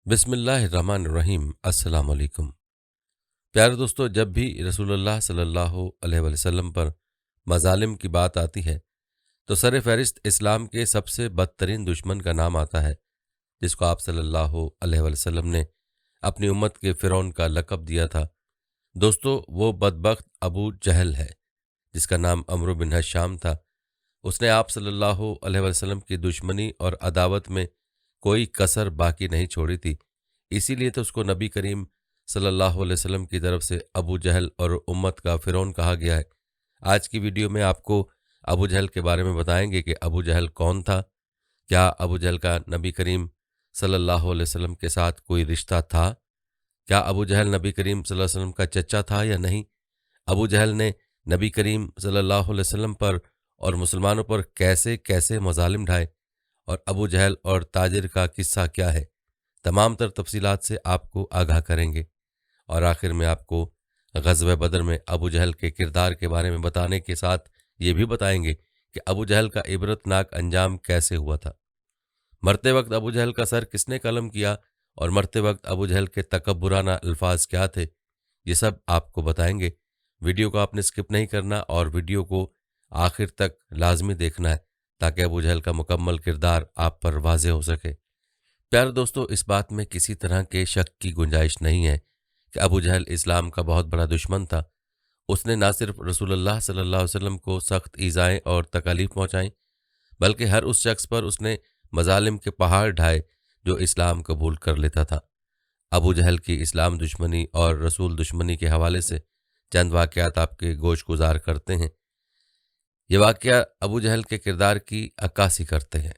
بسم اللہ الرحمن الرحیم۔ السلام علیکم پیارے دوستو، جب بھی رسول اللہ صلی اللہ علیہ وسلم پر مظالم کی بات آتی ہے تو سر فہرست اسلام کے سب سے بدترین دشمن کا نام آتا ہے، جس کو آپ صلی اللہ علیہ وسلم نے اپنی امت کے فرعون کا لقب دیا تھا۔ دوستو، وہ بدبخت ابو جہل ہے جس کا نام عمرو بن ہشام تھا۔ اس نے آپ صلی اللہ علیہ وسلم کی دشمنی اور عداوت میں کوئی کسر باقی نہیں چھوڑی تھی۔ اسی لیے تو اس کو نبی کریم صلی اللہ علیہ وسلم کی طرف سے ابو جہل اور امت کا فرعون کہا گیا ہے۔ آج کی ویڈیو میں آپ کو ابو جہل کے بارے میں بتائیں گے کہ ابو جہل کون تھا، کیا ابو جہل کا نبی کریم صلی اللہ علیہ وسلم کے ساتھ کوئی رشتہ تھا، کیا ابو جہل نبی کریم صلی اللہ علیہ وسلم کا چچا تھا یا نہیں، ابو جہل نے نبی کریم صلی اللہ علیہ وسلم پر اور مسلمانوں پر کیسے کیسے مظالم ڈھائے، اور ابو جہل اور تاجر کا قصہ کیا ہے، تمام تر تفصیلات سے آپ کو آگاہ کریں گے۔ اور آخر میں آپ کو غزوہ بدر میں ابو جہل کے کردار کے بارے میں بتانے کے ساتھ یہ بھی بتائیں گے کہ ابو جہل کا عبرت ناک انجام کیسے ہوا تھا۔ مرتے وقت ابو جہل کا سر کس نے قلم کیا اور مرتے وقت ابو جہل کے تکبرانہ الفاظ کیا تھے، یہ سب آپ کو بتائیں گے۔ ویڈیو کو آپ نے سکپ نہیں کرنا اور ویڈیو کو آخر تک لازمی دیکھنا ہے تاکہ ابو جہل کا مکمل کردار آپ پر واضح ہو سکے۔ پیارے دوستو، اس بات میں کسی طرح کے شک کی گنجائش نہیں ہے کہ ابو جہل اسلام کا بہت بڑا دشمن تھا۔ اس نے نہ صرف رسول اللہ صلی اللہ علیہ وسلم کو سخت ایذائیں اور تکالیف پہنچائیں، بلکہ ہر اس شخص پر اس نے مظالم کے پہاڑ ڈھائے جو اسلام قبول کر لیتا تھا۔ ابو جہل کی اسلام دشمنی اور رسول دشمنی کے حوالے سے چند واقعات آپ کے گوش گزار کرتے ہیں۔ یہ واقعہ ابو جہل کے کردار کی عکاسی کرتے ہیں۔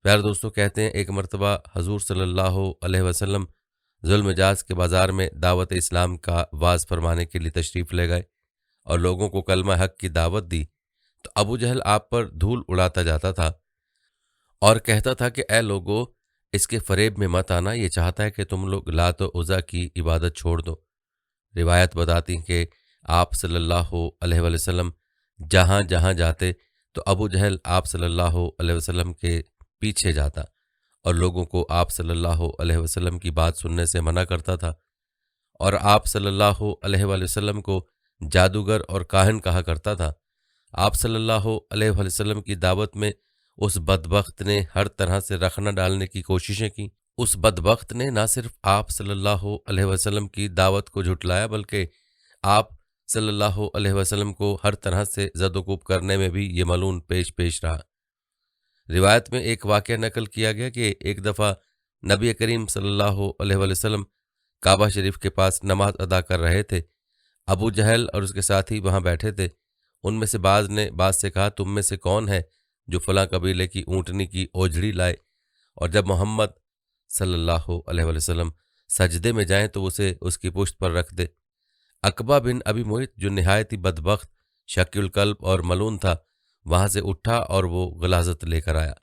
پیارے دوستو، کہتے ہیں ایک مرتبہ حضور صلی اللہ علیہ وسلم ذوالمجاز کے بازار میں دعوت اسلام کا واز فرمانے کے لیے تشریف لے گئے اور لوگوں کو کلمہ حق کی دعوت دی تو ابو جہل آپ پر دھول اڑاتا جاتا تھا اور کہتا تھا کہ اے لوگو، اس کے فریب میں مت آنا، یہ چاہتا ہے کہ تم لوگ لات و عزا کی عبادت چھوڑ دو۔ روایت بتاتی ہیں کہ آپ صلی اللہ علیہ وسلم جہاں جہاں جاتے تو ابو جہل آپ صلی اللہ علیہ وسلم کے پیچھے جاتا اور لوگوں کو آپ صلی اللہ علیہ وسلم کی بات سننے سے منع کرتا تھا، اور آپ صلی اللہ علیہ وسلم کو جادوگر اور کاہن کہا کرتا تھا۔ آپ صلی اللہ علیہ وسلم کی دعوت میں اس بدبخت نے ہر طرح سے رخنہ ڈالنے کی کوششیں کی۔ اس بدبخت نے نہ صرف آپ صلی اللہ علیہ وسلم کی دعوت کو جھٹلایا بلکہ آپ صلی اللہ علیہ وسلم کو ہر طرح سے زد و کوب کرنے میں بھی یہ ملعون پیش رہا۔ روایت میں ایک واقعہ نقل کیا گیا کہ ایک دفعہ نبی کریم صلی اللہ علیہ وسلم کعبہ شریف کے پاس نماز ادا کر رہے تھے۔ ابو جہل اور اس کے ساتھی وہاں بیٹھے تھے۔ ان میں سے بعض نے بعض سے کہا، تم میں سے کون ہے جو فلاں قبیلے کی اونٹنی کی اوجھڑی لائے، اور جب محمد صلی اللہ علیہ وسلم سجدے میں جائیں تو اسے اس کی پشت پر رکھ دے۔ عقبہ بن ابی معیط، جو نہایت ہی بدبخت، شکی القلب اور ملعون تھا، وہاں سے اٹھا اور وہ غلاظت لے کر آیا۔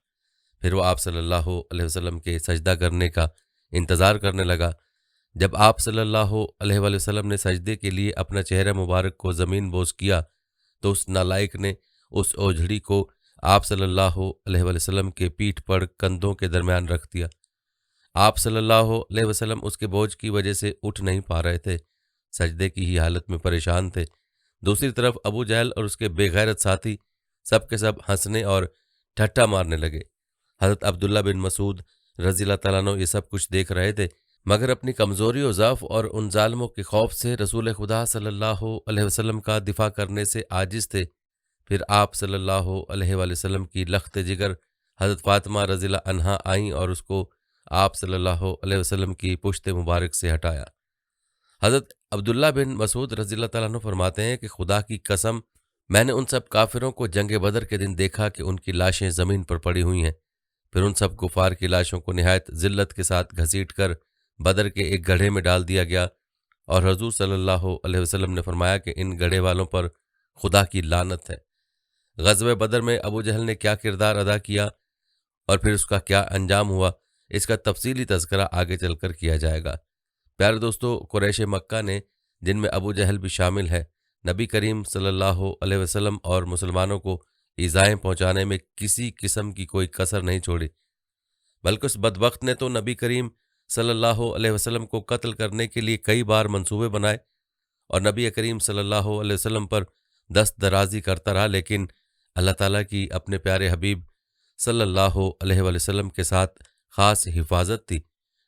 پھر وہ آپ صلی اللہ علیہ وسلم کے سجدہ کرنے کا انتظار کرنے لگا۔ جب آپ صلی اللہ علیہ وسلم نے سجدے کے لیے اپنا چہرہ مبارک کو زمین بوس کیا تو اس نالائق نے اس اوجھڑی کو آپ صلی اللہ علیہ وسلم کے پیٹھ پر کندھوں کے درمیان رکھ دیا۔ آپ صلی اللہ علیہ وسلم اس کے بوجھ کی وجہ سے اٹھ نہیں پا رہے تھے، سجدے کی ہی حالت میں پریشان تھے۔ دوسری طرف ابو جہل اور اس کے بے غیرت ساتھی سب کے سب ہنسنے اور ٹھٹھا مارنے لگے۔ حضرت عبداللہ بن مسعود رضی اللہ تعالیٰ عنہ یہ سب کچھ دیکھ رہے تھے، مگر اپنی کمزوری و ضعف اور ان ظالموں کے خوف سے رسول خدا صلی اللہ علیہ وسلم کا دفاع کرنے سے عاجز تھے۔ پھر آپ صلی اللہ علیہ وسلم کی لخت جگر حضرت فاطمہ رضی اللہ عنہا آئیں اور اس کو آپ صلی اللہ علیہ وسلم کی پشت مبارک سے ہٹایا۔ حضرت عبداللہ بن مسعود رضی اللہ تعالیٰ عنہ فرماتے ہیں کہ خدا کی قسم، میں نے ان سب کافروں کو جنگ بدر کے دن دیکھا کہ ان کی لاشیں زمین پر پڑی ہوئی ہیں۔ پھر ان سب کفار کی لاشوں کو نہایت ذلت کے ساتھ گھسیٹ کر بدر کے ایک گڑھے میں ڈال دیا گیا، اور حضور صلی اللہ علیہ وسلم نے فرمایا کہ ان گڑھے والوں پر خدا کی لعنت ہے۔ غزوہ بدر میں ابو جہل نے کیا کردار ادا کیا اور پھر اس کا کیا انجام ہوا، اس کا تفصیلی تذکرہ آگے چل کر کیا جائے گا۔ پیارے دوستو، قریش مکہ نے، جن میں ابو جہل بھی شامل ہے، نبی کریم صلی اللہ علیہ وسلم اور مسلمانوں کو ایذائیں پہنچانے میں کسی قسم کی کوئی کسر نہیں چھوڑی، بلکہ اس بدبخت نے تو نبی کریم صلی اللہ علیہ وسلم کو قتل کرنے کے لیے کئی بار منصوبے بنائے اور نبی کریم صلی اللہ علیہ وسلم پر دست درازی کرتا رہا، لیکن اللہ تعالیٰ کی اپنے پیارے حبیب صلی اللہ علیہ وسلم کے ساتھ خاص حفاظت تھی،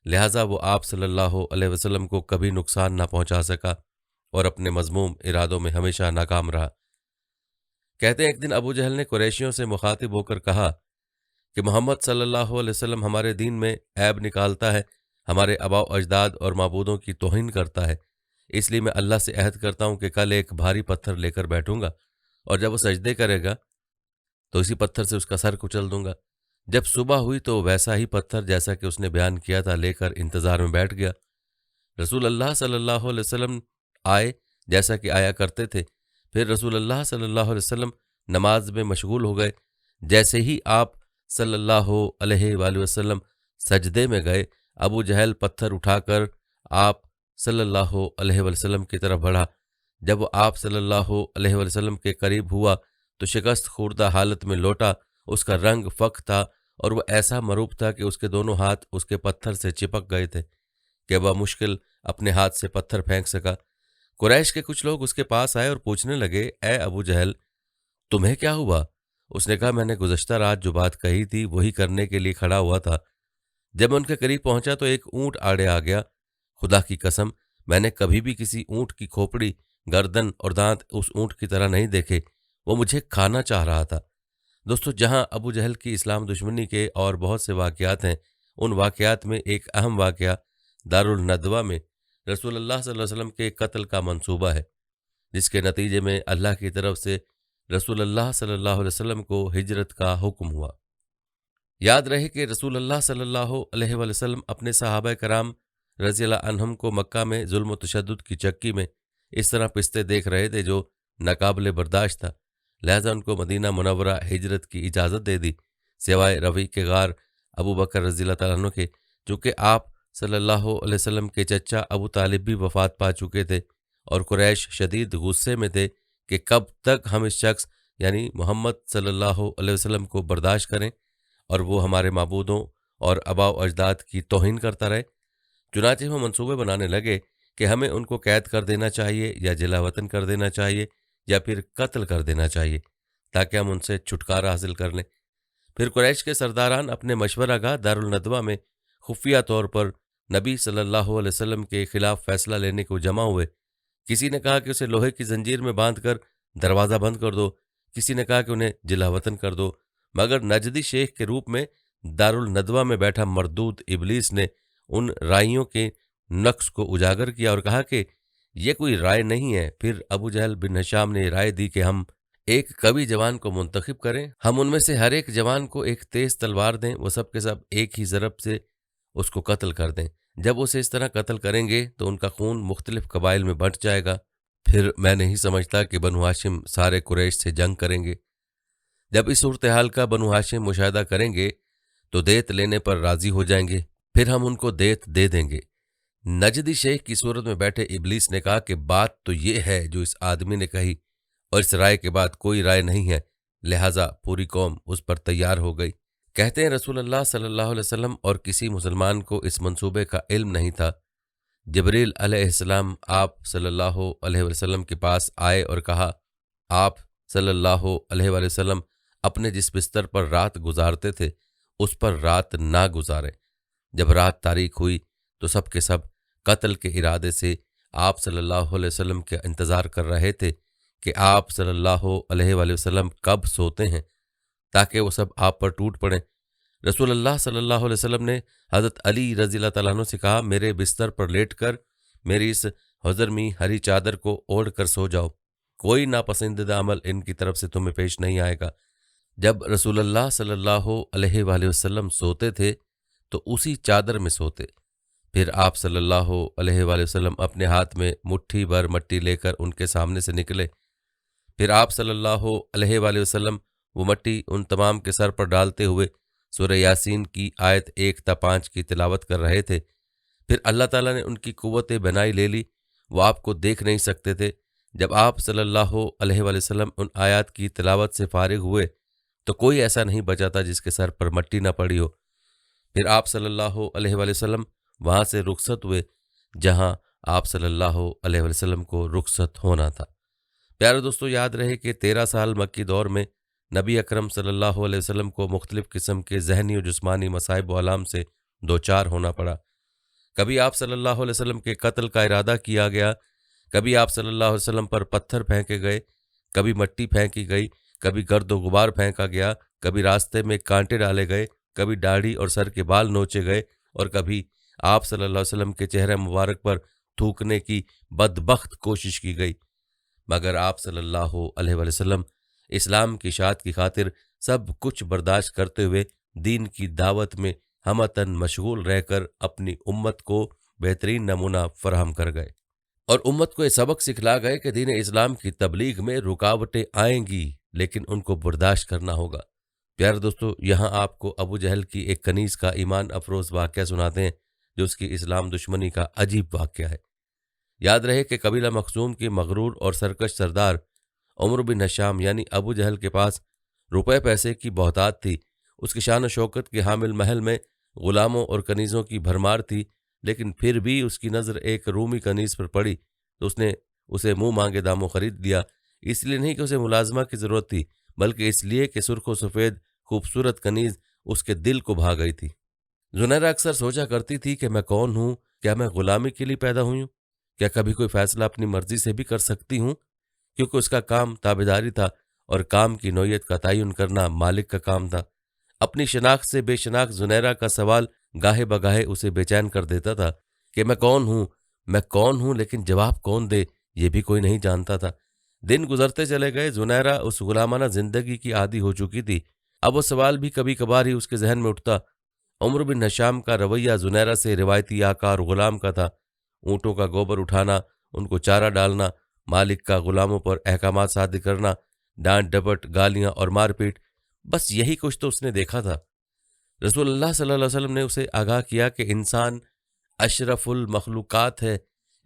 لہٰذا وہ آپ صلی اللہ علیہ وسلم کو کبھی نقصان نہ پہنچا سکا اور اپنے مذموم ارادوں میں ہمیشہ ناکام رہا۔ کہتے ہیں ایک دن ابو جہل نے قریشیوں سے مخاطب ہو کر کہا کہ محمد صلی اللہ علیہ وسلم ہمارے دین میں عیب نکالتا ہے، ہمارے آباء و اجداد اور معبودوں کی توہین کرتا ہے، اس لیے میں اللہ سے عہد کرتا ہوں کہ کل ایک بھاری پتھر لے کر بیٹھوں گا اور جب وہ سجدے کرے گا تو اسی پتھر سے اس کا سر کچل دوں گا۔ جب صبح ہوئی تو ویسا ہی پتھر جیسا کہ اس نے بیان کیا تھا لے کر انتظار میں بیٹھ گیا۔ رسول اللہ صلی اللہ علیہ وسلم آئے جیسا کہ آیا کرتے تھے، پھر رسول اللہ صلی اللہ علیہ وسلم نماز میں مشغول ہو گئے۔ جیسے ہی آپ صلی اللہ علیہ وآلہ وسلم سجدے میں گئے، ابو جہل پتھر اٹھا کر آپ صلی اللہ علیہ وسلم کی طرف بڑھا۔ جب وہ آپ صلی اللہ علیہ وسلم کے قریب ہوا تو شکست خوردہ حالت میں لوٹا، اس کا رنگ فق تھا اور وہ ایسا مروب تھا کہ اس کے دونوں ہاتھ اس کے پتھر سے چپک گئے تھے کہ بمشکل اپنے ہاتھ سے پتھر پھینک سکا۔ قریش کے کچھ لوگ اس کے پاس آئے اور پوچھنے لگے، اے ابو جہل، تمہیں کیا ہوا؟ اس نے کہا، میں نے گزشتہ رات جو بات کہی تھی وہی کرنے کے لیے کھڑا ہوا تھا۔ جب میں ان کے قریب پہنچا تو ایک اونٹ آڑے آ گیا۔ خدا کی قسم، میں نے کبھی بھی کسی اونٹ کی کھوپڑی، گردن اور دانت اس اونٹ کی طرح نہیں دیکھے، وہ مجھے کھانا چاہ رہا تھا۔ دوستو، جہاں ابو جہل کی اسلام دشمنی کے اور بہت سے واقعات ہیں، ان واقعات میں ایک اہم واقعہ دارالندوہ میں رسول اللہ صلی اللہ علیہ وسلم کے قتل کا منصوبہ ہے، جس کے نتیجے میں اللہ کی طرف سے رسول اللہ صلی اللہ علیہ وسلم کو ہجرت کا حکم ہوا۔ یاد رہے کہ رسول اللہ صلی اللہ علیہ وسلم اپنے صحابہ کرام رضی اللہ عنہم کو مکہ میں ظلم و تشدد کی چکی میں اس طرح پستے دیکھ رہے تھے جو ناقابل برداشت تھا، لہذا ان کو مدینہ منورہ ہجرت کی اجازت دے دی، سوائے روی کے غار ابو بکر رضی اللہ تعالیٰ عنہ کے، چونکہ آپ صلی اللہ علیہ وسلم کے چچا ابو طالب بھی وفات پا چکے تھے اور قریش شدید غصے میں تھے کہ کب تک ہم اس شخص یعنی محمد صلی اللہ علیہ وسلم کو برداشت کریں اور وہ ہمارے معبودوں اور آباء و اجداد کی توہین کرتا رہے۔ چنانچہ وہ منصوبے بنانے لگے کہ ہمیں ان کو قید کر دینا چاہیے یا جلا وطن کر دینا چاہیے یا پھر قتل کر دینا چاہیے تاکہ ہم ان سے چھٹکارا حاصل کر لیں۔ پھر قریش کے سرداران اپنے مشورہ گاہ دارالندوہ میں خفیہ طور پر نبی صلی اللہ علیہ وسلم کے خلاف فیصلہ لینے کو جمع ہوئے۔ کسی نے کہا کہ اسے لوہے کی زنجیر میں باندھ کر دروازہ بند کر دو، کسی نے کہا کہ انہیں جلا وطن کر دو، مگر نجدی شیخ کے روپ میں دارالندوہ میں بیٹھا مردود ابلیس نے ان رائیوں کے نقص کو اجاگر کیا اور کہا کہ یہ کوئی رائے نہیں ہے۔ پھر ابو جہل بن ہشام نے رائے دی کہ ہم ایک قوی جوان کو منتخب کریں، ہم ان میں سے ہر ایک جوان کو ایک تیز تلوار دیں، وہ سب کے سب ایک ہی ضرب سے اس کو قتل کر دیں۔ جب اسے اس طرح قتل کریں گے تو ان کا خون مختلف قبائل میں بٹ جائے گا، پھر میں نہیں سمجھتا کہ بنو ہاشم سارے قریش سے جنگ کریں گے۔ جب اس صورتحال کا بنو ہاشم مشاہدہ کریں گے تو دیت لینے پر راضی ہو جائیں گے، پھر ہم ان کو دیت دے دیں گے۔ نجدی شیخ کی صورت میں بیٹھے ابلیس نے کہا کہ بات تو یہ ہے جو اس آدمی نے کہی اور اس رائے کے بعد کوئی رائے نہیں ہے، لہٰذا پوری قوم اس پر تیار ہو گئی۔ کہتے ہیں رسول اللہ صلی اللہ علیہ وسلم اور کسی مسلمان کو اس منصوبے کا علم نہیں تھا۔ جبریل علیہ السلام آپ صلی اللہ علیہ وسلم کے پاس آئے اور کہا، آپ صلی اللہ علیہ وسلم اپنے جس بستر پر رات گزارتے تھے اس پر رات نہ گزاریں۔ جب رات تاریک ہوئی تو سب کے سب قتل کے ارادے سے آپ صلی اللہ علیہ وسلم کے انتظار کر رہے تھے کہ آپ صلی اللہ علیہ وسلم کب سوتے ہیں تاکہ وہ سب آپ پر ٹوٹ پڑیں۔ رسول اللہ صلی اللہ علیہ وسلم نے حضرت علی رضی اللہ تعالیٰ عنہ سے کہا، میرے بستر پر لیٹ کر میری اس حضرمی ہری چادر کو اوڑھ کر سو جاؤ، کوئی ناپسندیدہ عمل ان کی طرف سے تمہیں پیش نہیں آئے گا۔ جب رسول اللہ صلی اللہ علیہ وسلم سوتے تھے تو اسی چادر میں سوتے۔ پھر آپ صلی اللہ علیہ وسلم اپنے ہاتھ میں مٹھی بھر مٹی لے کر ان کے سامنے سے نکلے۔ پھر آپ صلی اللہ علیہ وسلم وہ مٹی ان تمام کے سر پر ڈالتے ہوئے سورہ یاسین کی آیت 1 تا 5 کی تلاوت کر رہے تھے۔ پھر اللہ تعالیٰ نے ان کی قوت بنائی لے لی، وہ آپ کو دیکھ نہیں سکتے تھے۔ جب آپ صلی اللہ علیہ وسلم ان آیات کی تلاوت سے فارغ ہوئے تو کوئی ایسا نہیں بچا تھا جس کے سر پر مٹی نہ پڑی ہو۔ پھر آپ صلی اللہ علیہ وسلم وہاں سے رخصت ہوئے جہاں آپ صلی اللہ علیہ وسلم کو رخصت ہونا تھا۔ پیارے دوستو، یاد رہے کہ 13 سال مکی دور میں نبی اکرم صلی اللہ علیہ وسلم کو مختلف قسم کے ذہنی و جسمانی مصائب و آلام سے دوچار ہونا پڑا۔ کبھی آپ صلی اللہ علیہ وسلم کے قتل کا ارادہ کیا گیا، کبھی آپ صلی اللہ علیہ وسلم پر پتھر پھینکے گئے، کبھی مٹی پھینکی گئی، کبھی گرد و غبار پھینکا گیا، کبھی راستے میں کانٹے ڈالے گئے، کبھی داڑھی اور سر کے بال نوچے گئے، اور کبھی آپ صلی اللہ علیہ وسلم کے چہرے مبارک پر تھوکنے کی بدبخت کوشش کی گئی، مگر آپ صلی اللہ علیہ وسلم اسلام کی اشاعت کی خاطر سب کچھ برداشت کرتے ہوئے دین کی دعوت میں ہمتاً مشغول رہ کر اپنی امت کو بہترین نمونہ فراہم کر گئے، اور امت کو یہ سبق سکھلا گئے کہ دین اسلام کی تبلیغ میں رکاوٹیں آئیں گی، لیکن ان کو برداشت کرنا ہوگا۔ پیارے دوستو، یہاں آپ کو ابو جہل کی ایک کنیز کا ایمان افروز واقعہ سناتے ہیں جو اس کی اسلام دشمنی کا عجیب واقعہ ہے۔ یاد رہے کہ قبیلہ مخزوم کی مغرور اور سرکش سردار عمرو بن ہشام یعنی ابو جہل کے پاس روپے پیسے کی بہتات تھی، اس کی شان و شوکت کے حامل محل میں غلاموں اور کنیزوں کی بھرمار تھی، لیکن پھر بھی اس کی نظر ایک رومی کنیز پر پڑی تو اس نے اسے منہ مانگے داموں خرید لیا۔ اس لیے نہیں کہ اسے ملازمہ کی ضرورت تھی، بلکہ اس لیے کہ سرخ و سفید خوبصورت کنیز اس کے دل کو بھا گئی تھی۔ زنیرہ اکثر سوچا کرتی تھی کہ میں کون ہوں؟ کیا میں غلامی کے لیے پیدا ہوئی ہوں؟ کیا کبھی کوئی فیصلہ اپنی مرضی سے بھی کر سکتی ہوں؟ کیونکہ اس کا کام تابعداری تھا اور کام کی نوعیت کا تعین کرنا مالک کا کام تھا۔ اپنی شناخت سے بے شناخت زنیرہ کا سوال گاہے بگاہے اسے بے چین کر دیتا تھا کہ میں کون ہوں، لیکن جواب کون دے یہ بھی کوئی نہیں جانتا تھا۔ دن گزرتے چلے گئے، زنیرہ اس غلامانہ زندگی کی عادی ہو چکی تھی۔ اب وہ سوال بھی کبھی کبھار ہی اس کے ذہن میں اٹھتا۔ عمرو بن ہشام کا رویہ زنیرہ سے روایتی آکار غلام کا تھا۔ اونٹوں کا گوبر اٹھانا، ان کو چارہ ڈالنا، مالک کا غلاموں پر احکامات صادر کرنا، ڈانٹ ڈپٹ، گالیاں اور مار پیٹ، بس یہی کچھ تو اس نے دیکھا تھا۔ رسول اللہ صلی اللہ علیہ وسلم نے اسے آگاہ کیا کہ انسان اشرف المخلوقات ہے،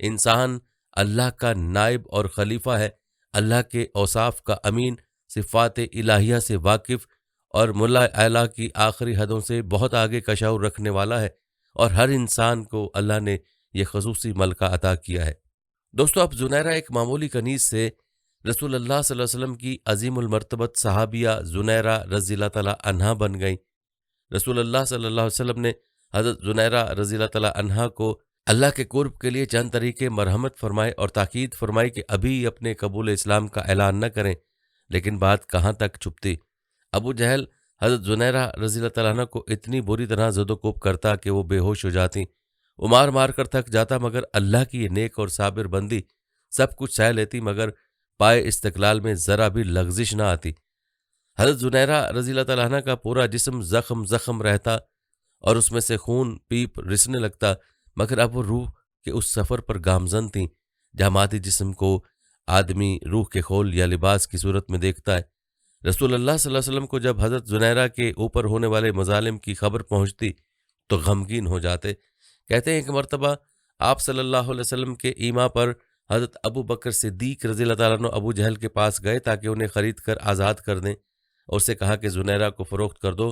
انسان اللہ کا نائب اور خلیفہ ہے، اللہ کے اوصاف کا امین، صفات الہیہ سے واقف اور ملا اعلیٰ کی آخری حدوں سے بہت آگے کا شعور رکھنے والا ہے، اور ہر انسان کو اللہ نے یہ خصوصی ملکہ عطا کیا ہے۔ دوستو، اب زنیرہ ایک معمولی کنیز سے رسول اللہ صلی اللہ علیہ وسلم کی عظیم المرتبت صحابیہ زنیرہ رضی اللہ تعالیٰ عنہا بن گئیں۔ رسول اللہ صلی اللہ علیہ وسلم نے حضرت زنیرہ رضی اللہ تعالیٰ عنہا کو اللہ کے قرب کے لیے چند طریقے مرحمت فرمائے اور تاکید فرمائی کہ ابھی اپنے قبول اسلام کا اعلان نہ کریں، لیکن بات کہاں تک چھپتی۔ ابو جہل حضرت زنیرہ رضی اللہ تعالیٰ عنہ کو اتنی بری طرح زد و کوب کرتا کہ وہ بے ہوش ہو جاتی، وہ مار مار کر تھک جاتا، مگر اللہ کی یہ نیک اور صابر بندی سب کچھ سہ لیتی، مگر پائے استقلال میں ذرا بھی لغزش نہ آتی۔ حضرت زنیرہ رضی اللہ تعالیٰ عنہ کا پورا جسم زخم رہتا اور اس میں سے خون پیپ رسنے لگتا، مگر اب وہ روح کے اس سفر پر گامزن تھیں جہاں مادی جسم کو آدمی روح کے خول یا لباس کی صورت میں دیکھتا ہے۔ رسول اللہ صلی اللہ علیہ وسلم کو جب حضرت زنیرہ کے اوپر ہونے والے مظالم کی خبر پہنچتی تو غمگین ہو جاتے۔ کہتے ہیں کہ مرتبہ آپ صلی اللہ علیہ وسلم کے ایما پر حضرت ابو بکر صدیق رضی اللہ تعالیٰ عنہ ابو جہل کے پاس گئے تاکہ انہیں خرید کر آزاد کر دیں، اور اسے کہا کہ زنیرہ کو فروخت کر دو،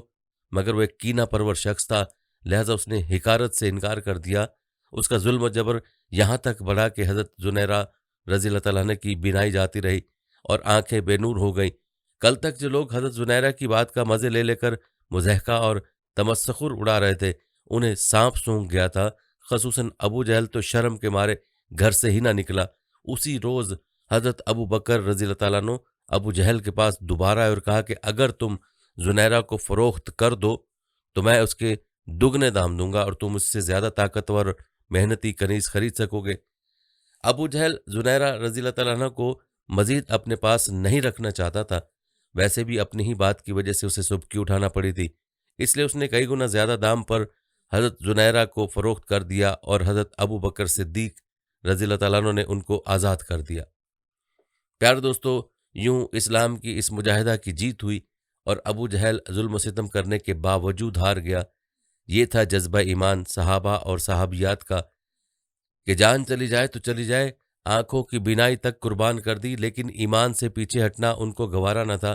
مگر وہ ایک کینہ پرور شخص تھا، لہذا اس نے حکارت سے انکار کر دیا۔ اس کا ظلم و جبر یہاں تک بڑھا کہ حضرت زنیرہ رضی اللہ تعالیٰ عنہ کی بینائی جاتی رہی اور آنکھیں بے نور ہو گئیں۔ کل تک جو لوگ حضرت زنیرہ کی بات کا مزے لے کر مضحکہ اور تمسخر اڑا رہے تھے، انہیں سانپ سونگھ گیا تھا۔ خصوصاً ابو جہل تو شرم کے مارے گھر سے ہی نہ نکلا۔ اسی روز حضرت ابو بکر رضی اللہ تعالیٰ عنہ ابو جہل کے پاس دوبارہ آئے اور کہا کہ اگر تم زنیرہ کو فروخت کر دو تو میں اس کے دگنے دام دوں گا اور تم اس سے زیادہ طاقتور محنتی کنیز خرید سکو گے۔ ابو جہل زنیرہ رضی اللہ تعالیٰ عنہ کو مزید اپنے پاس نہیں رکھنا چاہتا تھا، ویسے بھی اپنی ہی بات کی وجہ سے اسے سبکی اٹھانا پڑی تھی، اس لیے اس نے کئی گنا زیادہ دام پر حضرت زنیرہ کو فروخت کر دیا اور حضرت ابو بکر صدیق رضی اللہ تعالیٰ عنہ نے ان کو آزاد کر دیا۔ پیارے دوستو، یوں اسلام کی اس مجاہدہ کی جیت ہوئی اور ابو جہل ظلم و ستم کرنے کے باوجود ہار گیا۔ یہ تھا جذبہ ایمان صحابہ اور صحابیات کا کہ جان چلی جائے تو چلی جائے، آنکھوں کی بینائی تک قربان کر دی، لیکن ایمان سے پیچھے ہٹنا ان کو گوارا نہ تھا۔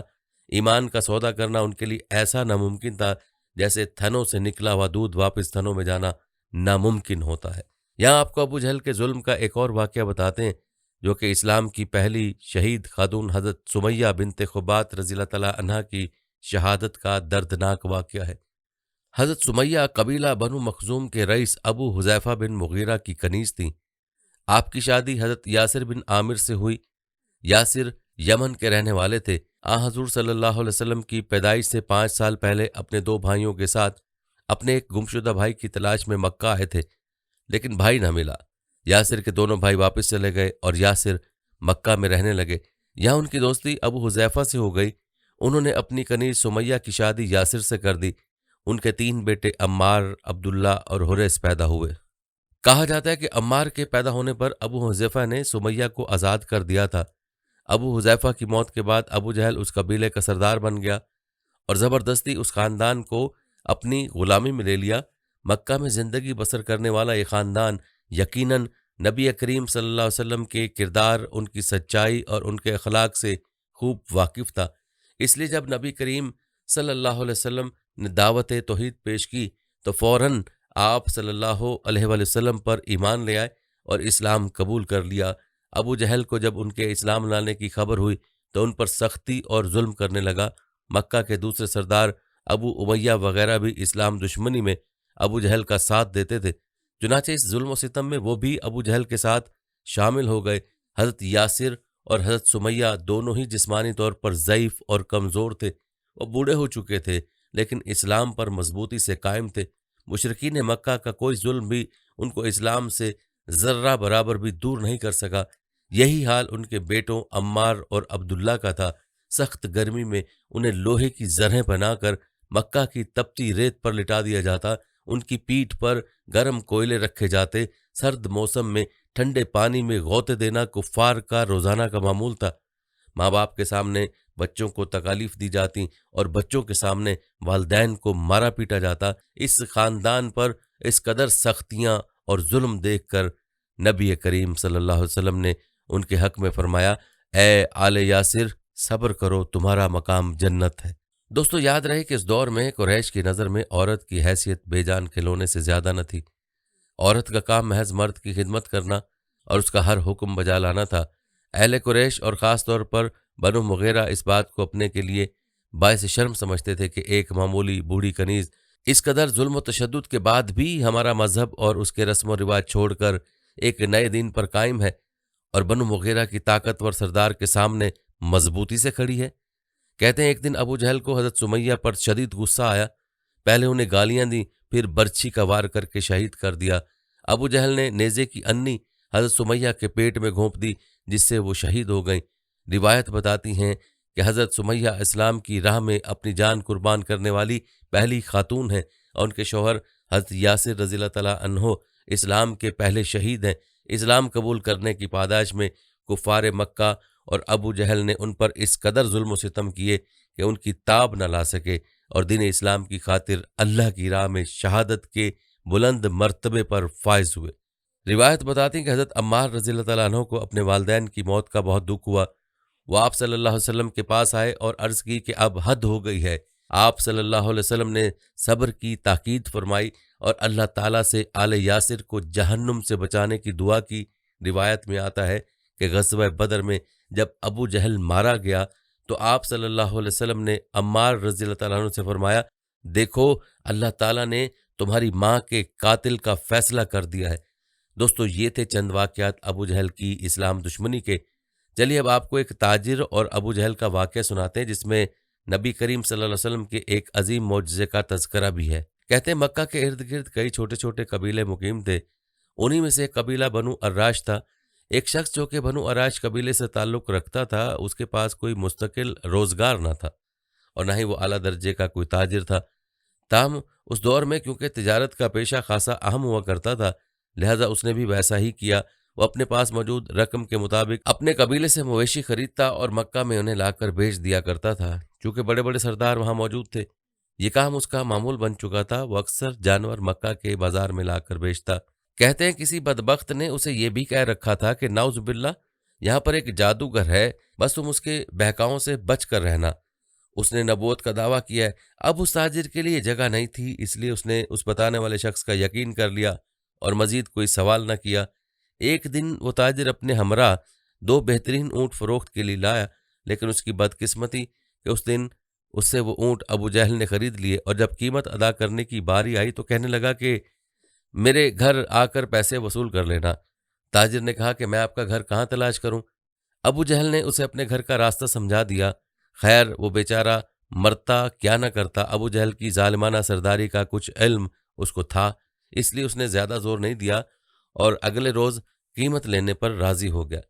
ایمان کا سودا کرنا ان کے لیے ایسا ناممکن تھا جیسے تھنوں سے نکلا ہوا دودھ واپس تھنوں میں جانا ناممکن ہوتا ہے۔ یہاں آپ کو ابو جہل کے ظلم کا ایک اور واقعہ بتاتے ہیں، جو کہ اسلام کی پہلی شہید خاتون حضرت سمیہ بنت خبات رضی اللہ تعالیٰ عنہا کی شہادت کا دردناک واقعہ ہے۔ حضرت سمیہ قبیلہ بنو مخزوم کے رئیس ابو حذیفہ بن مغیرہ کی کنیز تھیں۔ آپ کی شادی حضرت یاسر بن عامر سے ہوئی۔ یاسر یمن کے رہنے والے تھے۔ حضور صلی اللہ علیہ وسلم کی پیدائش سے 5 سال پہلے اپنے 2 بھائیوں کے ساتھ اپنے ایک گمشدہ بھائی کی تلاش میں مکہ آئے تھے، لیکن بھائی نہ ملا۔ یاسر کے دونوں بھائی واپس چلے گئے اور یاسر مکہ میں رہنے لگے۔ یہاں ان کی دوستی ابو حذیفہ سے ہو گئی۔ انہوں نے اپنی کنیز سمیہ کی شادی یاسر سے کر دی۔ ان کے 3 بیٹے عمار، عبداللہ اور حریث پیدا ہوئے۔ کہا جاتا ہے کہ عمار کے پیدا ہونے پر ابو حذیفہ نے سمیہ کو آزاد کر دیا تھا۔ ابو حذیفہ کی موت کے بعد ابو جہل اس قبیلے کا سردار بن گیا اور زبردستی اس خاندان کو اپنی غلامی میں لے لیا۔ مکہ میں زندگی بسر کرنے والا یہ خاندان یقیناً نبی کریم صلی اللہ علیہ وسلم کے کردار، ان کی سچائی اور ان کے اخلاق سے خوب واقف تھا۔ اس لیے جب نبی کریم صلی اللہ علیہ وسلم نے دعوت توحید پیش کی تو فوراً آپ صلی اللہ علیہ وسلم پر ایمان لے آئے اور اسلام قبول کر لیا۔ ابو جہل کو جب ان کے اسلام لانے کی خبر ہوئی تو ان پر سختی اور ظلم کرنے لگا۔ مکہ کے دوسرے سردار ابو امیہ وغیرہ بھی اسلام دشمنی میں ابو جہل کا ساتھ دیتے تھے، چنانچہ اس ظلم و ستم میں وہ بھی ابو جہل کے ساتھ شامل ہو گئے۔ حضرت یاسر اور حضرت سمیہ دونوں ہی جسمانی طور پر ضعیف اور کمزور تھے۔ وہ بوڑھے ہو چکے تھے لیکن اسلام پر مضبوطی سے قائم تھے۔ مشرکین مکہ کا کوئی ظلم بھی ان کو اسلام سے ذرہ برابر بھی دور نہیں کر سکا۔ یہی حال ان کے بیٹوں عمار اور عبداللہ کا تھا۔ سخت گرمی میں انہیں لوہے کی زرہیں بنا کر مکہ کی تپتی ریت پر لٹا دیا جاتا، ان کی پیٹھ پر گرم کوئلے رکھے جاتے۔ سرد موسم میں ٹھنڈے پانی میں غوطے دینا کفار کا روزانہ کا معمول تھا۔ ماں باپ کے سامنے بچوں کو تکالیف دی جاتی اور بچوں کے سامنے والدین کو مارا پیٹا جاتا۔ اس خاندان پر اس قدر سختیاں اور ظلم دیکھ کر نبی کریم صلی اللہ علیہ وسلم نے ان کے حق میں فرمایا، اے آل یاسر صبر کرو، تمہارا مقام جنت ہے۔ دوستو یاد رہے کہ اس دور میں قریش کی نظر میں عورت کی حیثیت بے جان کھلونے سے زیادہ نہ تھی۔ عورت کا کام محض مرد کی خدمت کرنا اور اس کا ہر حکم بجا لانا تھا۔ اہل قریش اور خاص طور پر بنو مغیرہ اس بات کو اپنے کے لیے باعث شرم سمجھتے تھے کہ ایک معمولی بوڑھی کنیز اس قدر ظلم و تشدد کے بعد بھی ہمارا مذہب اور اس کے رسم و رواج چھوڑ کر ایک نئے دین پر قائم ہے اور بنو مغیرہ کی طاقتور سردار کے سامنے مضبوطی سے کھڑی ہے۔ کہتے ہیں ایک دن ابو جہل کو حضرت سمیہ پر شدید غصہ آیا۔ پہلے انہیں گالیاں دیں، پھر برچھی کا وار کر کے شہید کر دیا۔ ابو جہل نے نیزے کی انی حضرت سمیہ کے پیٹ میں گھونپ دی، جس سے وہ شہید ہو گئیں۔ روایت بتاتی ہیں کہ حضرت سمیہ اسلام کی راہ میں اپنی جان قربان کرنے والی پہلی خاتون ہیں اور ان کے شوہر حضرت یاسر رضی اللہ تعالیٰ عنہ اسلام کے پہلے شہید ہیں۔ اسلام قبول کرنے کی پاداش میں کفار مکہ اور ابو جہل نے ان پر اس قدر ظلم و ستم کیے کہ ان کی تاب نہ لا سکے اور دین اسلام کی خاطر اللہ کی راہ میں شہادت کے بلند مرتبے پر فائز ہوئے۔ روایت بتاتی ہیں کہ حضرت عمار رضی اللہ تعالیٰ عنہ کو اپنے والدین کی موت کا بہت دکھ ہوا۔ وہ آپ صلی اللہ علیہ وسلم کے پاس آئے اور عرض کی کہ اب حد ہو گئی ہے۔ آپ صلی اللہ علیہ وسلم نے صبر کی تاکید فرمائی اور اللہ تعالیٰ سے آل یاسر کو جہنم سے بچانے کی دعا کی۔ روایت میں آتا ہے کہ غزوہ بدر میں جب ابو جہل مارا گیا تو آپ صلی اللہ علیہ وسلم نے عمار رضی اللہ تعالیٰ عنہ سے فرمایا، دیکھو اللہ تعالیٰ نے تمہاری ماں کے قاتل کا فیصلہ کر دیا ہے۔ دوستو یہ تھے چند واقعات ابو جہل کی اسلام دشمنی کے۔ چلیے اب آپ کو ایک تاجر اور ابو جہل کا واقعہ سناتے ہیں جس میں نبی کریم صلی اللہ علیہ وسلم کے ایک عظیم معجزے کا تذکرہ بھی ہے۔ کہتے ہیں مکہ کے ارد گرد کئی چھوٹے چھوٹے قبیلے مقیم تھے۔ انہی میں سے ایک قبیلہ بنو اراش تھا۔ ایک شخص جو کہ بنو اراش قبیلے سے تعلق رکھتا تھا، اس کے پاس کوئی مستقل روزگار نہ تھا اور نہ ہی وہ اعلیٰ درجے کا کوئی تاجر تھا۔ تاہم اس دور میں کیونکہ تجارت کا پیشہ خاصا اہم ہوا کرتا تھا، لہذا اس نے بھی ویسا ہی کیا۔ وہ اپنے پاس موجود رقم کے مطابق اپنے قبیلے سے مویشی خریدتا اور مکہ میں انہیں لا کر بیچ دیا کرتا تھا۔ چونکہ بڑے بڑے سردار وہاں موجود تھے، یہ کام اس کا معمول بن چکا تھا۔ وہ اکثر جانور مکہ کے بازار میں لا کر بیچتا۔ کہتے ہیں کسی بدبخت نے اسے یہ بھی کہہ رکھا تھا کہ نعوذ باللہ یہاں پر ایک جادوگر ہے، بس تم اس کے بہکاؤں سے بچ کر رہنا۔ اس نے نبوت کا دعویٰ کیا ہے۔ اب اس تاجر کے لیے جگہ نہیں تھی، اس لیے اس نے اس بتانے والے شخص کا یقین کر لیا اور مزید کوئی سوال نہ کیا۔ ایک دن وہ تاجر اپنے ہمراہ 2 بہترین اونٹ فروخت کے لیے لایا، لیکن اس کی بدقسمتی کہ اس دن اس سے وہ اونٹ ابو جہل نے خرید لیے، اور جب قیمت ادا کرنے کی باری آئی تو کہنے لگا کہ میرے گھر آ کر پیسے وصول کر لینا۔ تاجر نے کہا کہ میں آپ کا گھر کہاں تلاش کروں؟ ابو جہل نے اسے اپنے گھر کا راستہ سمجھا دیا۔ خیر وہ بیچارہ مرتا کیا نہ کرتا، ابو جہل کی ظالمانہ سرداری کا کچھ علم اس کو تھا، اس لیے اس نے زیادہ زور نہیں دیا اور اگلے روز قیمت لینے پر راضی ہو گیا۔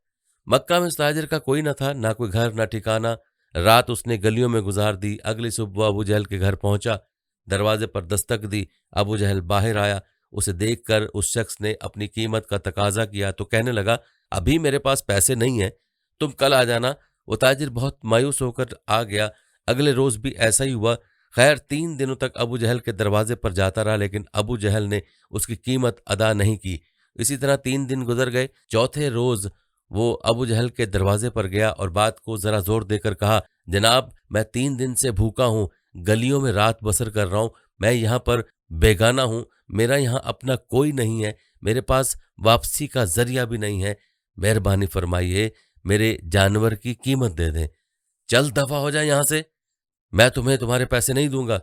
مکہ میں اس تاجر کا کوئی نہ تھا، نہ کوئی گھر نہ ٹھکانہ۔ رات اس نے گلیوں میں گزار دی۔ اگلی صبح وہ ابو جہل کے گھر پہنچا، دروازے پر دستک دی۔ ابو جہل باہر آیا، اسے دیکھ کر اس شخص نے اپنی قیمت کا تقاضا کیا تو کہنے لگا ابھی میرے پاس پیسے نہیں ہیں، تم کل آ جانا۔ وہ تاجر بہت مایوس ہو کر آ گیا۔ اگلے روز بھی ایسا ہی ہوا۔ خیر 3 دنوں تک ابو جہل کے دروازے پر جاتا رہا، لیکن ابو جہل نے اس کی قیمت ادا نہیں کی۔ اسی طرح 3 دن گزر گئے۔ چوتھے روز وہ ابو جہل کے دروازے پر گیا اور بات کو ذرا زور دے کر کہا، جناب میں 3 دن سے بھوکا ہوں، گلیوں میں رات بسر کر رہا ہوں، میں یہاں پر بیگانہ ہوں، میرا یہاں اپنا کوئی نہیں ہے، میرے پاس واپسی کا ذریعہ بھی نہیں ہے، مہربانی فرمائیے میرے جانور کی قیمت دے دیں، چل دفع ہو جائے یہاں سے، میں تمہیں تمہارے پیسے نہیں دوں گا،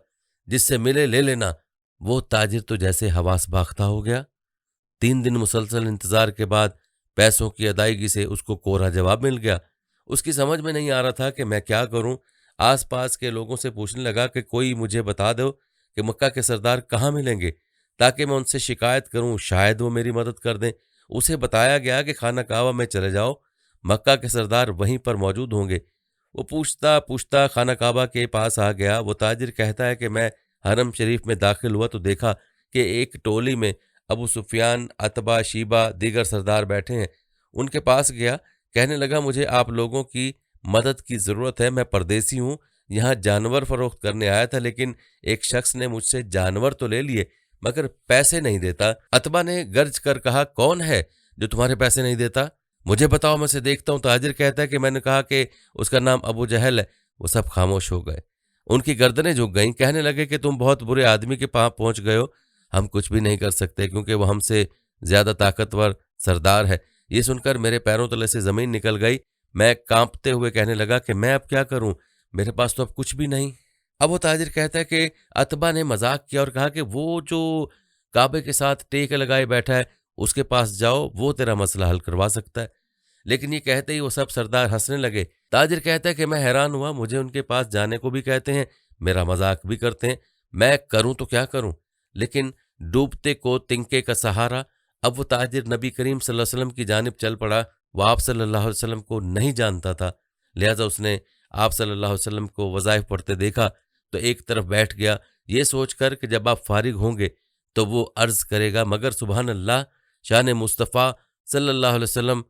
جس سے ملے لے لینا۔ وہ تاجر تو جیسے حواس باختہ ہو گیا۔ 3 دن مسلسل انتظار کے بعد پیسوں کی ادائیگی سے اس کو کوڑا جواب مل گیا۔ اس کی سمجھ میں نہیں آ رہا تھا کہ میں کیا کروں۔ آس پاس کے لوگوں سے پوچھنے لگا کہ کوئی مجھے بتا دو کہ مکہ کے سردار کہاں ملیں گے تاکہ میں ان سے شکایت کروں، شاید وہ میری مدد کر دیں۔ اسے بتایا گیا کہ خانہ کعبہ میں چلے جاؤ، مکہ کے سردار وہیں پر موجود ہوں گے۔ وہ پوچھتا پوچھتا خانہ کعبہ کے پاس آ گیا۔ وہ تاجر کہتا ہے کہ میں حرم شریف میں داخل ہوا تو دیکھا کہ ایک ٹولی میں ابو سفیان، عتبہ، شیبہ، دیگر سردار بیٹھے ہیں۔ ان کے پاس گیا، کہنے لگا مجھے آپ لوگوں کی مدد کی ضرورت ہے، میں پردیسی ہوں، یہاں جانور فروخت کرنے آیا تھا، لیکن ایک شخص نے مجھ سے جانور تو لے لیے مگر پیسے نہیں دیتا۔ عتبہ نے گرج کر کہا کون ہے جو تمہارے پیسے نہیں دیتا؟ مجھے بتاؤ، میں اسے دیکھتا ہوں۔ تاجر کہتا ہے کہ میں نے کہا کہ اس کا نام ابو جہل ہے۔ وہ سب خاموش ہو گئے، ان کی گردنیں جھک گئیں، کہنے لگے کہ تم بہت برے آدمی کے پاس پہنچ گئے ہو، ہم کچھ بھی نہیں کر سکتے کیونکہ وہ ہم سے زیادہ طاقتور سردار ہے۔ یہ سن کر میرے پیروں تلے سے زمین نکل گئی۔ میں کانپتے ہوئے کہنے لگا کہ میں اب کیا کروں، میرے پاس تو اب کچھ بھی نہیں۔ اب وہ تاجر کہتا ہے کہ عتبہ نے مذاق کیا اور کہا کہ وہ جو کعبے کے ساتھ ٹیک لگائے بیٹھا ہے اس کے پاس جاؤ، وہ تیرا مسئلہ حل کروا سکتا ہے۔ لیکن یہ کہتے ہی وہ سب سردار ہنسنے لگے۔ تاجر کہتا ہے کہ میں حیران ہوا، مجھے ان کے پاس جانے کو بھی کہتے ہیں، میرا مذاق بھی کرتے ہیں، میں کروں تو کیا کروں؟ لیکن ڈوبتے کو تنکے کا سہارا۔ اب وہ تاجر نبی کریم صلی اللہ علیہ وسلم کی جانب چل پڑا۔ وہ آپ صلی اللہ علیہ وسلم کو نہیں جانتا تھا، لہذا اس نے آپ صلی اللہ علیہ وسلم کو وظائف پڑھتے دیکھا تو ایک طرف بیٹھ گیا، یہ سوچ کر کہ جب آپ فارغ ہوں گے تو وہ عرض کرے گا، مگر سبحان اللہ، شان مصطفیٰ صلی اللہ علیہ وسلم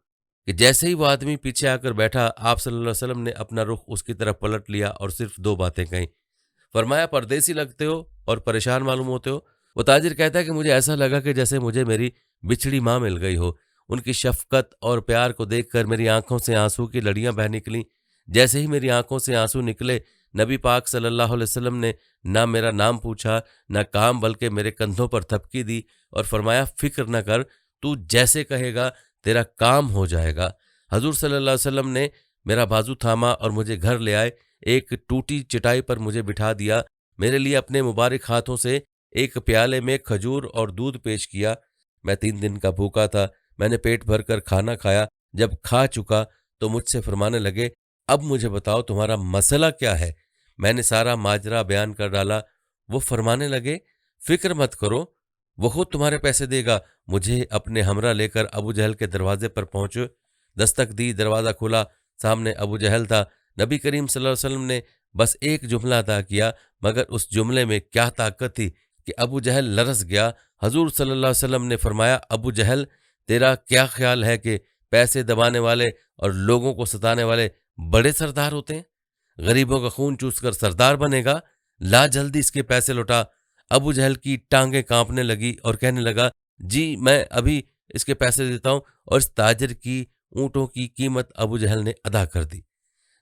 کہ جیسے ہی وہ آدمی پیچھے آ کر بیٹھا، آپ صلی اللہ علیہ وسلم نے اپنا رخ اس کی طرف پلٹ لیا اور صرف 2 باتیں کہیں۔ فرمایا پردیسی لگتے ہو اور پریشان معلوم ہوتے ہو۔ وہ تاجر کہتا ہے کہ مجھے ایسا لگا کہ جیسے مجھے میری بچھڑی ماں مل گئی ہو، ان کی شفقت اور پیار کو دیکھ کر میری آنکھوں سے آنسو کی لڑیاں بہہ نکلیں۔ جیسے ہی میری آنکھوں سے آنسو نکلے، نبی پاک صلی اللہ علیہ وسلم نے نہ میرا نام پوچھا نہ کام، بلکہ میرے کندھوں پر تھپکی دی اور فرمایا فکر نہ کر، تو جیسے کہے گا تیرا کام ہو جائے گا۔ حضور صلی اللہ علیہ وسلم نے میرا بازو تھاما اور مجھے گھر لے آئے، ایک ٹوٹی چٹائی پر مجھے بٹھا دیا، میرے لیے اپنے مبارک ہاتھوں سے ایک پیالے میں کھجور اور دودھ پیش کیا۔ میں 3 دن کا بھوکا تھا، میں نے پیٹ بھر کر کھانا کھایا۔ جب کھا چکا تو مجھ سے فرمانے لگے اب مجھے بتاؤ تمہارا مسئلہ کیا ہے؟ میں نے سارا ماجرا بیان کر ڈالا۔ وہ فرمانے لگے فکر مت کرو، وہ خود تمہارے پیسے دے گا۔ مجھے اپنے ہمراہ لے کر ابو جہل کے دروازے پر پہنچے، دستک دی، دروازہ کھلا، سامنے ابو جہل تھا۔ نبی کریم صلی اللہ علیہ وسلم نے بس ایک جملہ ادا کیا، مگر اس جملے میں کیا طاقت تھی کہ ابو جہل لرز گیا۔ حضور صلی اللہ علیہ وسلم نے فرمایا ابو جہل، تیرا کیا خیال ہے کہ پیسے دبانے والے اور لوگوں کو ستانے والے بڑے سردار ہوتے ہیں؟ غریبوں کا خون چوس کر سردار بنے گا؟ لا جلدی اس کے پیسے لوٹا۔ ابو جہل کی ٹانگیں کانپنے لگی اور کہنے لگا جی میں ابھی اس کے پیسے دیتا ہوں، اور اس تاجر کی اونٹوں کی قیمت ابو جہل نے ادا کر دی۔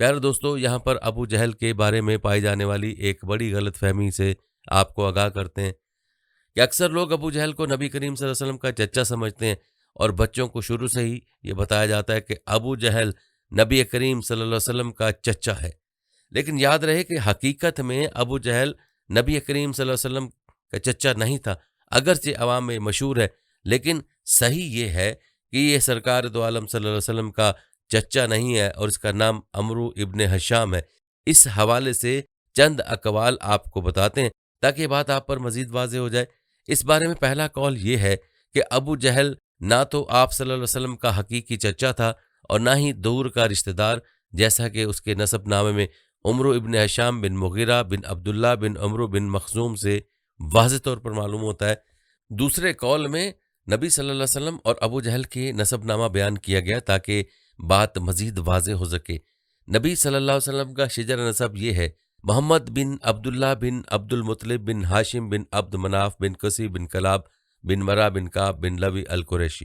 پیارے دوستوں، یہاں پر ابو جہل کے بارے میں پائی جانے والی ایک بڑی غلط فہمی سے آپ کو آگاہ کرتے ہیں کہ اکثر لوگ ابو جہل کو نبی کریم صلی اللہ علیہ وسلم کا چچا سمجھتے ہیں، اور بچوں کو شروع سے ہی یہ بتایا جاتا ہے کہ ابو جہل نبی کریم صلی اللہ علیہ وسلم کا چچا ہے۔ لیکن یاد رہے کہ حقیقت میں ابو جہل نبی کریم صلی اللہ علیہ وسلم کا چچا نہیں تھا، اگرچہ عوام میں مشہور ہے، لیکن صحیح یہ ہے کہ یہ سرکار دو عالم صلی اللہ علیہ وسلم کا چچا نہیں ہے، اور اس کا نام عمرو ابن حشام ہے۔ اس حوالے سے چند اقوال آپ کو بتاتے ہیں تاکہ یہ بات آپ پر مزید واضح ہو جائے۔ اس بارے میں پہلا قول یہ ہے کہ ابو جہل نہ تو آپ صلی اللہ علیہ وسلم کا حقیقی چچا تھا اور نہ ہی دور کا رشتہ دار، جیسا کہ اس کے نسب نامے میں عمرو ابن حشام بن مغیرہ بن عبداللہ بن عمرو بن مخزوم سے واضح طور پر معلوم ہوتا ہے۔ دوسرے قول میں نبی صلی اللہ علیہ وسلم اور ابو جہل کے نسب نامہ بیان کیا گیا تاکہ بات مزید واضح ہو سکے۔ نبی صلی اللہ علیہ وسلم کا شجر نسب یہ ہے: محمد بن عبداللہ بن عبد المطلب بن ہاشم بن عبد مناف بن قسی بن کلاب بن مرا بن کعب بن لوی القریشی،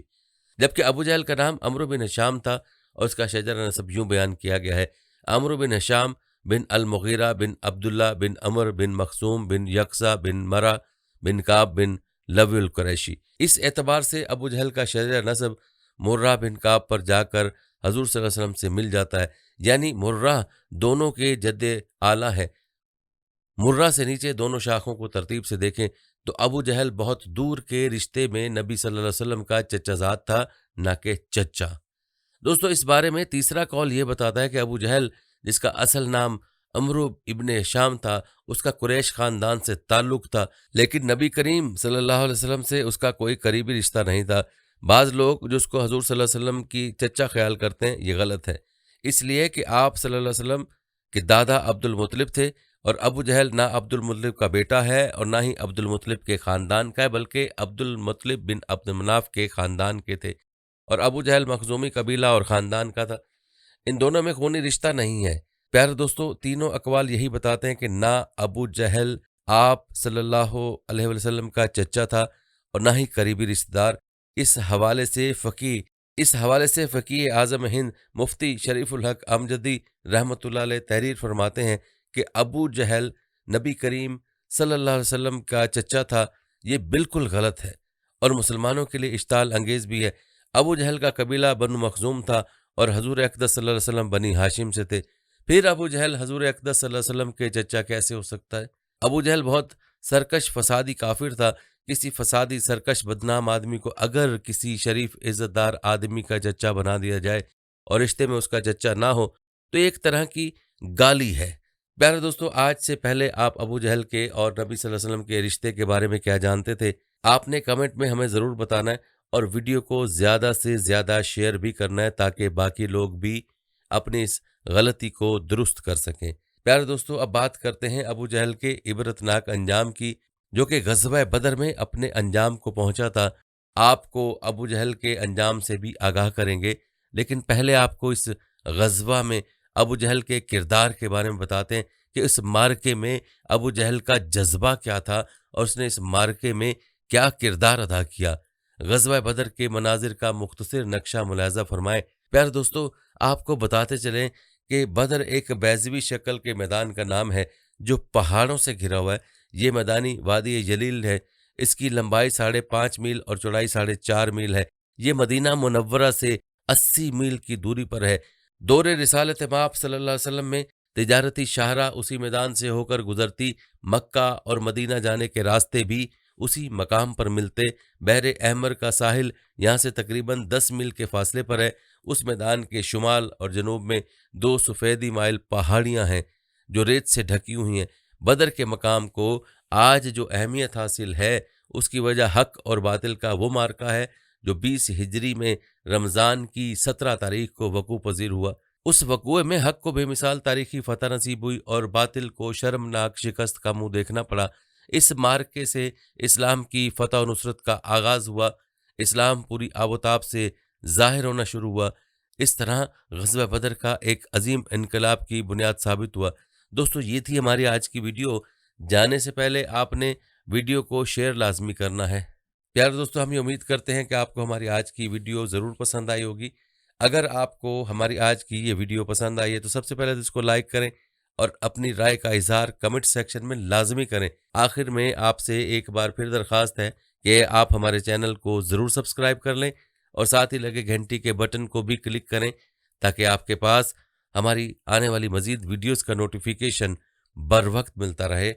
جبکہ ابو جہل کا نام عمرو بن حشام تھا اور اس کا شجر نسب یوں بیان کیا گیا ہے: عمرو بن حشام بن المغیرہ بن عبداللہ بن عمر بن مخزوم بن یکسا بن مرا بن کعب بن لوی القریشی۔ اس اعتبار سے ابو جہل کا شجر نسب مرہ بن کعب پر جا کر حضور صلی اللہ علیہ وسلم سے مل جاتا ہے، یعنی مرہ دونوں کے جد اعلیٰ ہے۔ مرہ سے نیچے دونوں شاخوں کو ترتیب سے دیکھیں تو ابو جہل بہت دور کے رشتے میں نبی صلی اللہ علیہ وسلم کا چچا زاد تھا، نہ کہ چچا۔ دوستو، اس بارے میں تیسرا قول یہ بتاتا ہے کہ ابو جہل، جس کا اصل نام عمرو ابن حشام تھا، اس کا قریش خاندان سے تعلق تھا، لیکن نبی کریم صلی اللہ علیہ وسلم سے اس کا کوئی قریبی رشتہ نہیں تھا۔ بعض لوگ جو اس کو حضور صلی اللہ علیہ وسلم کی چچا خیال کرتے ہیں، یہ غلط ہے، اس لیے کہ آپ صلی اللہ علیہ وسلم کے دادا عبد المطلب تھے، اور ابو جہل نہ عبد المطلب کا بیٹا ہے اور نہ ہی عبد المطلب کے خاندان کا ہے، بلکہ عبد المطلب بن عبد مناف کے خاندان کے تھے، اور ابو جہل مخزومی قبیلہ اور خاندان کا تھا۔ ان دونوں میں خونی رشتہ نہیں ہے۔ پیارے دوستو، تینوں اقوال یہی بتاتے ہیں کہ نہ ابو جہل آپ صلی اللہ علیہ وسلم کا چچا تھا اور نہ ہی قریبی رشتہ دار۔ اس حوالے سے فقیہ اعظم ہند مفتی شریف الحق امجدی رحمۃ اللہ علیہ تحریر فرماتے ہیں کہ ابو جہل نبی کریم صلی اللہ علیہ وسلم کا چچا تھا۔ یہ بالکل غلط ہے اور مسلمانوں کے لیے اشتعال انگیز بھی ہے۔ ابو جہل کا قبیلہ بنو مخزوم تھا اور حضور اقدس صلی اللہ علیہ وسلم بنی ہاشم سے تھے، پھر ابو جہل حضور اقدس صلی اللہ علیہ وسلم کے چچا کیسے ہو سکتا ہے؟ ابو جہل بہت سرکش فسادی کافر تھا۔ کسی فسادی سرکش بدنام آدمی کو اگر کسی شریف عزت دار آدمی کا چچا بنا دیا جائے اور رشتے میں اس کا چچا نہ ہو تو ایک طرح کی گالی ہے۔ پیارے دوستو، آج سے پہلے آپ ابو جہل کے اور نبی صلی اللہ علیہ وسلم کے رشتے کے بارے میں کیا جانتے تھے؟ آپ نے کمنٹ میں ہمیں ضرور بتانا ہے، اور ویڈیو کو زیادہ سے زیادہ شیئر بھی کرنا ہے تاکہ باقی لوگ بھی اپنی اس غلطی کو درست کر سکیں۔ پیارے دوستو، اب بات کرتے ہیں ابو جہل کے عبرتناک انجام کی، جو کہ غزوہ بدر میں اپنے انجام کو پہنچا تھا۔ آپ کو ابو جہل کے انجام سے بھی آگاہ کریں گے، لیکن پہلے آپ کو اس غزوہ میں ابو جہل کے کردار کے بارے میں بتاتے ہیں کہ اس مارکے میں ابو جہل کا جذبہ کیا تھا اور اس نے اس مارکے میں کیا کردار ادا کیا۔ غزوہ بدر کے مناظر کا مختصر نقشہ ملاحظہ فرمائیں۔ پیارے دوستو، آپ کو بتاتے چلیں کہ بدر ایک بیضوی شکل کے میدان کا نام ہے جو پہاڑوں سے گھرا ہوا ہے۔ یہ میدانی وادی جلیل ہے، اس کی لمبائی 5.5 میل اور چوڑائی 4.5 میل ہے۔ یہ مدینہ منورہ سے 80 میل کی دوری پر ہے۔ دور رسالت مآب صلی اللہ علیہ وسلم میں تجارتی شاہراہ اسی میدان سے ہو کر گزرتی، مکہ اور مدینہ جانے کے راستے بھی اسی مقام پر ملتے۔ بحر احمر کا ساحل یہاں سے تقریباً 10 میل کے فاصلے پر ہے۔ اس میدان کے شمال اور جنوب میں 2 سفیدی مائل پہاڑیاں ہیں جو ریت سے ڈھکی ہوئی ہیں۔ بدر کے مقام کو آج جو اہمیت حاصل ہے اس کی وجہ حق اور باطل کا وہ مارکا ہے جو 20 ہجری میں رمضان کی 17 تاریخ کو وقوع پذیر ہوا۔ اس وقوع میں حق کو بے مثال تاریخی فتح نصیب ہوئی اور باطل کو شرمناک شکست کا منہ دیکھنا پڑا۔ اس مارکے سے اسلام کی فتح و نصرت کا آغاز ہوا، اسلام پوری آب و تاب سے ظاہر ہونا شروع ہوا۔ اس طرح غزوہ بدر کا ایک عظیم انقلاب کی بنیاد ثابت ہوا۔ دوستو، یہ تھی ہماری آج کی ویڈیو۔ جانے سے پہلے آپ نے ویڈیو کو شیئر لازمی کرنا ہے۔ پیارے دوستو، ہم یہ امید کرتے ہیں کہ آپ کو ہماری آج کی ویڈیو ضرور پسند آئی ہوگی۔ اگر آپ کو ہماری آج کی یہ ویڈیو پسند آئی ہے تو سب سے پہلے تو اس کو لائک کریں اور اپنی رائے کا اظہار کمنٹ سیکشن میں لازمی کریں۔ آخر میں آپ سے ایک بار پھر درخواست ہے کہ آپ ہمارے چینل کو ضرور سبسکرائب کر لیں اور ساتھ ہی لگے گھنٹی کے بٹن کو بھی کلک کریں تاکہ آپ کے پاس ہماری آنے والی مزید ویڈیوز کا نوٹیفیکیشن بر وقت ملتا رہے۔